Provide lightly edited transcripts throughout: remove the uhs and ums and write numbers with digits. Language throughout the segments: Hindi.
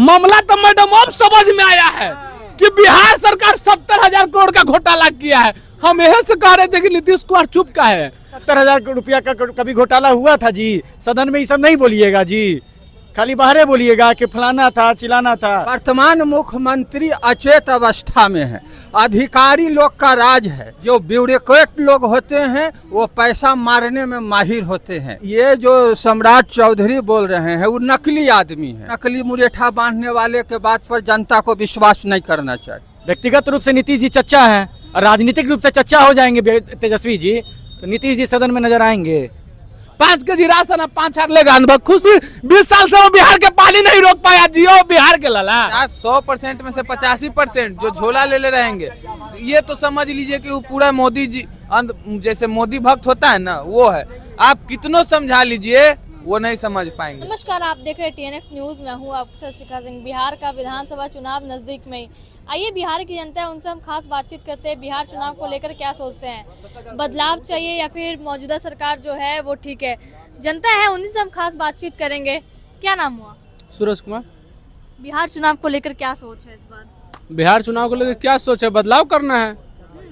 मामला तो मैडम अब समझ में आया है कि बिहार सरकार 70,000 करोड़ का घोटाला किया है। हम यही से कह रहे थे कि नीतीश कुमार चुप का है। 70,000 रुपया का कभी घोटाला हुआ था जी? सदन में ये सब नहीं बोलिएगा जी, खाली बाहरे बोलिएगा कि फलाना था चिलाना था। वर्तमान मुख्यमंत्री अचेत अवस्था में है, अधिकारी लोग का राज है। जो ब्यूरोक्रेट लोग होते हैं वो पैसा मारने में माहिर होते हैं। ये जो सम्राट चौधरी बोल रहे हैं वो नकली आदमी है। नकली मुरेठा बांधने वाले के बात पर जनता को विश्वास नहीं करना चाहिए। व्यक्तिगत रूप से नीतीश जी चच्चा है, राजनीतिक रूप से चच्चा हो जाएंगे तेजस्वी जी तो नीतीश जी सदन में नजर आएंगे। 5 केजी राशन 5 लेगा अनुभव खुशी। 20 साल से वो बिहार के पानी नहीं रोक पाया। जियो बिहार के लला 100% में से 85% जो झोला ले रहेंगे, ये तो समझ लीजिए कि वो पूरा मोदी जी जैसे मोदी भक्त होता है ना, वो है। आप कितनों समझा लीजिए वो नहीं समझ पाएंगे। नमस्कार, आप देख रहे हैं TNX न्यूज। मैं हूं आपके साथ शिखा सिंह। बिहार का विधानसभा चुनाव नजदीक में, आइए बिहार की जनता है उनसे हम खास बातचीत करते हैं। बिहार चुनाव को लेकर क्या सोचते हैं, बदलाव चाहिए या फिर मौजूदा सरकार जो है वो ठीक है। जनता है उन्हीं से हम खास बातचीत करेंगे। क्या नाम हुआ? सूरज कुमार। बिहार चुनाव को लेकर क्या सोच है इस बार? बिहार चुनाव को लेकर क्या सोच है? बदलाव करना है।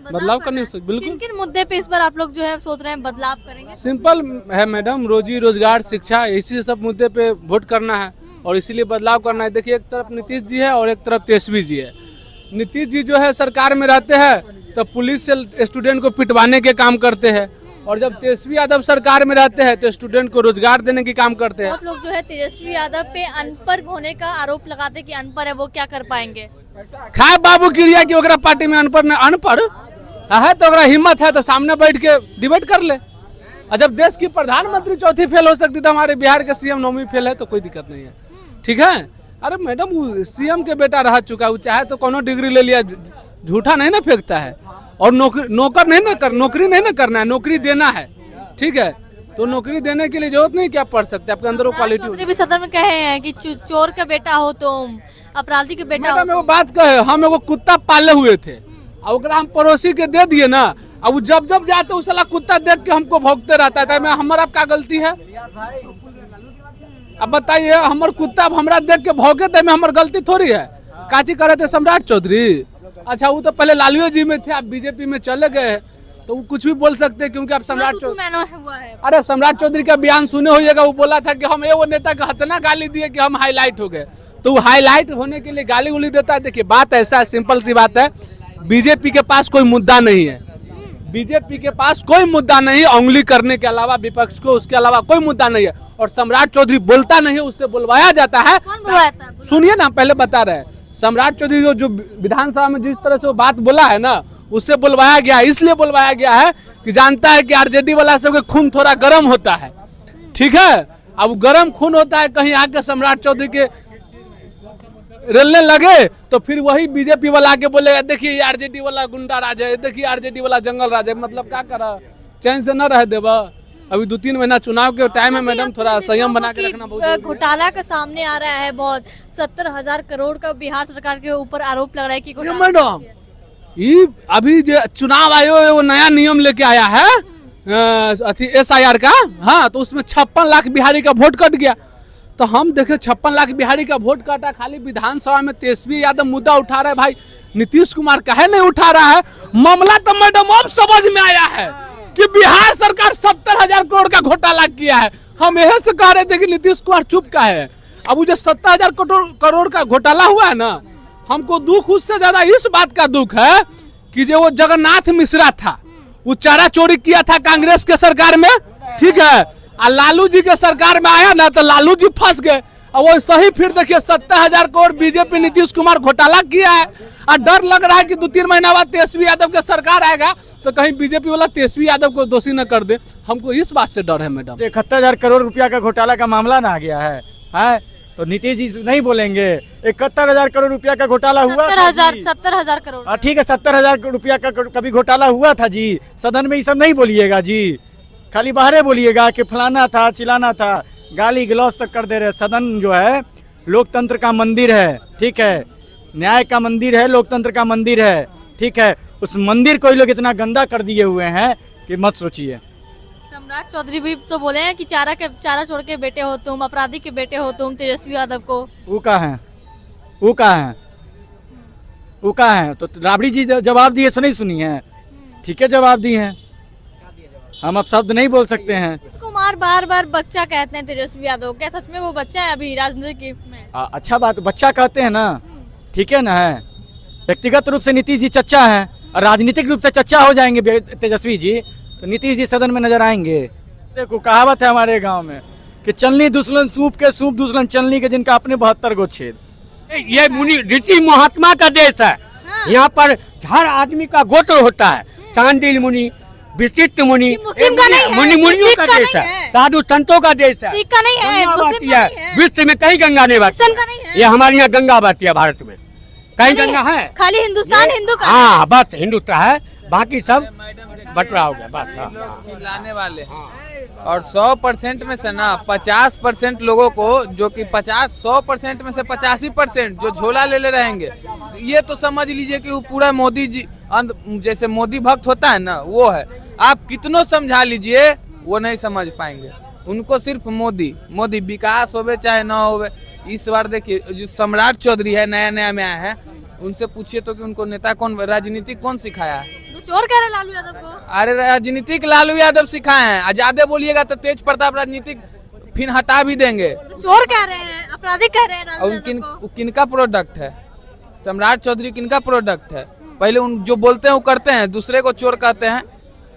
बदलाव करने से बिल्कुल। किन किन मुद्दे पे इस बार आप लोग जो है सोच रहे हैं बदलाव करेंगे? सिंपल है मैडम, रोजी रोजगार शिक्षा, इसी सब मुद्दे पे वोट करना है और इसीलिए बदलाव करना है। देखिए, एक तरफ नीतीश जी है और एक तरफ तेजस्वी जी है। नीतीश जी जो है सरकार में रहते हैं तो पुलिस से स्टूडेंट को पिटवाने के काम करते हैं, और जब तेजस्वी यादव सरकार में रहते हैं तो स्टूडेंट को रोजगार देने के काम करते हैं। बहुत लोग जो है तेजस्वी यादव पे अनपढ़ होने का आरोप लगाते कि अनपढ़ है, वो क्या कर पाएंगे? खाए बाबू क्रिया की ओकरा पार्टी में अनपढ़ है तो ओकरा हिम्मत है तो सामने बैठ के डिबेट कर ले। और जब देश की प्रधानमंत्री चौथी फेल हो सकती तो हमारे बिहार के सीएम 9वीं फेल है तो कोई दिक्कत नहीं है। ठीक है, अरे मैडम वो सीएम के बेटा रह चुका है, वो चाहे तो कोनो डिग्री ले लिया, झूठा नहीं ना फेंकता है। और नौकरी नहीं ना करना है, नौकरी देना है। ठीक है, तो नौकरी देने के लिए जरूरत नहीं क्या पढ़ सकते, आपके अंदर वो क्वालिटी। भी सदन में कहे हैं कि चोर का बेटा हो तुम, अपराधी के बेटा हो। वो बात कहे, हम एगो कुत्ता पाले हुए थे और ओकरा हम पड़ोसी के दे दिए ना, अब वो जब जब जाते उस साला कुत्ता देख के हमको भौंकते रहता है। मैं हमारा क्या गलती है? अब बताइए, हमारे कुत्ता अब हमरा देख के भौंके थे, में हमारी गलती थोड़ी है। काची करे थे सम्राट चौधरी? अच्छा, वो तो पहले लालू जी में थे, आप बीजेपी में चले गए तो वो कुछ भी बोल सकते हैं क्योंकि आप सम्राट चौधरी। अरे सम्राट चौधरी का बयान सुने होइएगा, वो बोला था कि हम वो नेता को हतना गाली दिए कि हम हाईलाइट हो गए। तो वो हाईलाइट होने के लिए गाली उली देता है। देखिए बात ऐसा है, सिंपल सी बात है, बीजेपी के पास कोई मुद्दा नहीं है। बीजेपी के पास कोई मुद्दा नहीं है, उंगली करने के अलावा विपक्ष को, उसके अलावा कोई मुद्दा नहीं है। और सम्राट चौधरी बोलता नहीं है, उससे बुलवाया जाता है। सुनिए ना, पहले बता रहे हैं, सम्राट चौधरी जो विधानसभा में जिस तरह से वो बात बोला है ना, उससे बुलवाया गया, इसलिए बुलवाया गया है कि जानता है कि आरजेडी वाला सबके खून थोड़ा गर्म होता है। ठीक है, अब गर्म खून होता है, कहीं आके सम्राट चौधरी के रेलने लगे तो फिर वही बीजेपी वाला आके बोलेगा देखिए आरजेडी वाला गुंडा राज है, देखिए आरजेडी वाला जंगल राज है। मतलब क्या करा, चैन से न रह देवा। अभी 2-3 महीना चुनाव के टाइम है मैडम, थोड़ा संयम बना के रखना बहुत। घोटाला का सामने आ रहा है बहुत, 70,000 करोड़ का बिहार सरकार के ऊपर आरोप लग रहा है कि मैडम ये अभी जो चुनाव आयोग वो नया नियम लेके आया है SIR का, हाँ, तो उसमें 56 लाख बिहारी का वोट कट गया। तो हम देखे 56 लाख बिहारी का वोट काटा, खाली विधानसभा में तेजस्वी यादव मुद्दा उठा रहा है। भाई नीतीश कुमार काहे नहीं उठा रहा है? मामला तो मैडम अब समझ में आया है कि बिहार सरकार 70,000 करोड़ का घोटाला किया है। हम यही से कह रहे थे कि नीतीश कुमार चुप का है। अब वो जो 70,000 करोड़ का घोटाला हुआ है ना, हमको दुख उससे ज्यादा इस बात का दुख है कि जो वो जगन्नाथ मिश्रा था, वो चारा चोरी किया था कांग्रेस के सरकार में। ठीक है, और लालू जी के सरकार में आया ना तो लालू जी फंस गए। और वो सही फिर देखिए 70,000 करोड़ बीजेपी नीतीश कुमार घोटाला किया है। और डर लग रहा है कि 2-3 महीना बाद तेजस्वी यादव का सरकार आएगा तो कहीं बीजेपी वाला तेजस्वी यादव को दोषी न कर दे। हमको इस बात से डर है मैडम। 71,000 करोड़ रुपया का घोटाला का मामला ना आ गया है तो नीतीश जी नहीं बोलेंगे 71,000 करोड़ रुपया का घोटाला हुआ था? 70,000 करोड़। ठीक है, 70,000 रुपया का कभी घोटाला हुआ था जी? सदन में ये सब नहीं बोलिएगा जी, खाली बाहरे बोलिएगा कि फलाना था चिलाना था, गाली गलौज तक कर दे रहे। सदन जो है लोकतंत्र का मंदिर है, ठीक है, न्याय का मंदिर है, लोकतंत्र का मंदिर है। ठीक है, उस मंदिर को ही लोग इतना गंदा कर दिए हुए हैं कि मत सोचिए। सम्राट चौधरी भी तो बोले हैं कि चारा छोड़ के बेटे हो तुम, अपराधी के बेटे हो तुम, तेजस्वी यादव को। वो का है वो कहाँ है? वो कहाँ है? तो राबड़ी जी जवाब दिए, सुनी सुनी है, ठीक है, जवाब दिए हैं, हम अब शब्द नहीं बोल सकते हैं। कुमार बार बार बच्चा कहते हैं तेजस्वी यादव, क्या सच में वो बच्चा है अभी राजनीति में? अच्छा बात, बच्चा कहते हैं ना, ठीक है ना, है व्यक्तिगत रूप से नीतीश जी चच्चा है और राजनीतिक रूप से चच्चा हो जाएंगे तेजस्वी जी तो नीतीश जी सदन में नजर आएंगे। देखो कहावत है हमारे गांव में कि चलनी दुश्मन सूप के, सूप दुश्मन चलनी के, जिनका अपने 72 गो छेद। ये मुनि ऋषि महात्मा का देश है। यहाँ पर हर आदमी का गोत्र होता है। शांडिल मुनि, विशिष्ट मुनि, मुस्लिम का नहीं है, मुनि मुनियों का सिख का देश नहीं है, है। साधु संतों का देश है। सिख का नहीं है, गंगा मुस्लिम बहती का है, नहीं है। विश्व में कहीं गंगा नहीं बहती मुस्लिम का नहीं है। ये हमारे यहाँ गंगा बहती है, भारत में कहीं गंगा है? खाली हिंदुस्तान हिंदू का है। हाँ बस हिंदुस्तान है, बाकी सब बटरा हो गया बस। ये लोग चिल्लाने वाले हैं। और 100% में से ना 50% लोगों को, जो कि 100% में से 85% जो झोला ले रहेंगे, ये तो समझ लीजिए कि वो पूरा मोदी जी जैसे मोदी भक्त होता है ना, वो है। आप कितनों समझा लीजिए वो नहीं समझ पाएंगे। उनको सिर्फ मोदी मोदी, विकास होवे चाहे ना होवे। इस बार देखिए जो सम्राट चौधरी है, नया नया में आया है, उनसे पूछिए तो कि उनको नेता कौन, राजनीति कौन सिखाया है? तो चोर कह रहे लालू यादव को। अरे राजनीतिक लालू यादव सिखाए हैं। आजादे बोलिएगा तो तेज प्रताप राजनीतिक फिर हटा भी देंगे। तो चोर कह रहे हैं, अपराधी कह रहे हैं लालू और यादव को। किनका प्रोडक्ट है सम्राट चौधरी? किनका प्रोडक्ट है? पहले उन जो बोलते हैं वो करते हैं, दूसरे को चोर कहते हैं।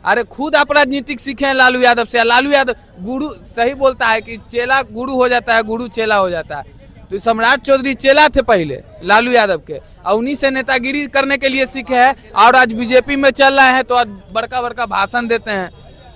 अरे खुद आप राजनीतिक सीखे हैं लालू यादव से। लालू यादव गुरु सही बोलता है कि चेला गुरु हो जाता है, गुरु चेला हो जाता है। तो सम्राट चौधरी चेला थे पहले लालू यादव के, और उन्हीं से नेतागिरी करने के लिए सीखे हैं। और आज बीजेपी में चल रहे हैं तो आज बड़का बड़का भाषण देते हैं।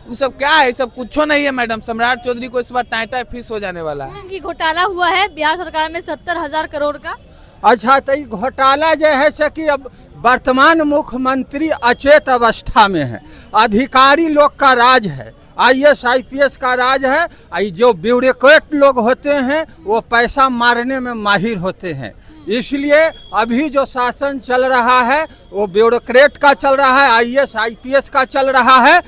वो सब क्या है? सब कुछ नहीं है मैडम। सम्राट चौधरी को इस बार टाइटा फीस हो जाने वाला है। कि घोटाला हुआ है बिहार सरकार में 70,000 करोड़ का। अच्छा तो ये घोटाला जो है से कि अब वर्तमान मुख्यमंत्री अचेत अवस्था में है, अधिकारी लोग का राज है, IAS IPS का राज है। जो ब्यूरोक्रेट लोग होते हैं वो पैसा मारने में माहिर होते हैं। इसलिए अभी जो शासन चल रहा है वो ब्यूरोक्रेट का चल रहा है, IAS IPS का चल रहा है।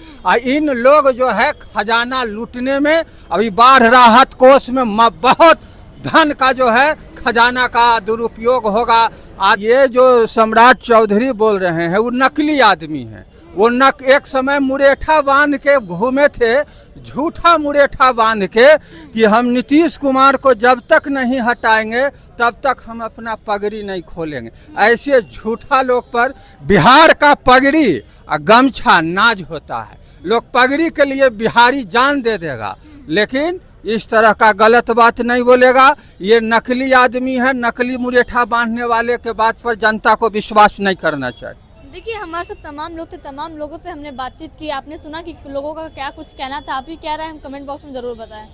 इन लोग जो है खजाना लूटने में, अभी बाढ़ राहत कोष में बहुत धन का जो है खजाना का दुरुपयोग होगा। आज ये जो सम्राट चौधरी बोल रहे हैं वो नकली आदमी हैं। वो एक समय मुरेठा बांध के घूमे थे, झूठा मुरेठा बांध के कि हम नीतीश कुमार को जब तक नहीं हटाएंगे तब तक हम अपना पगड़ी नहीं खोलेंगे। ऐसे झूठा लोग पर बिहार का पगड़ी और गमछा नाज होता है। लोग पगड़ी के लिए बिहारी जान दे देगा, लेकिन इस तरह का गलत बात नहीं बोलेगा। ये नकली आदमी है, नकली मुरेठा बांधने वाले के बात पर जनता को विश्वास नहीं करना चाहिए। देखिए हमारे साथ तमाम लोग थे, तमाम लोगों से हमने बातचीत की। आपने सुना कि लोगों का क्या कुछ कहना था, आप भी क्या रहे हैं, हम कमेंट बॉक्स में जरूर बताएं।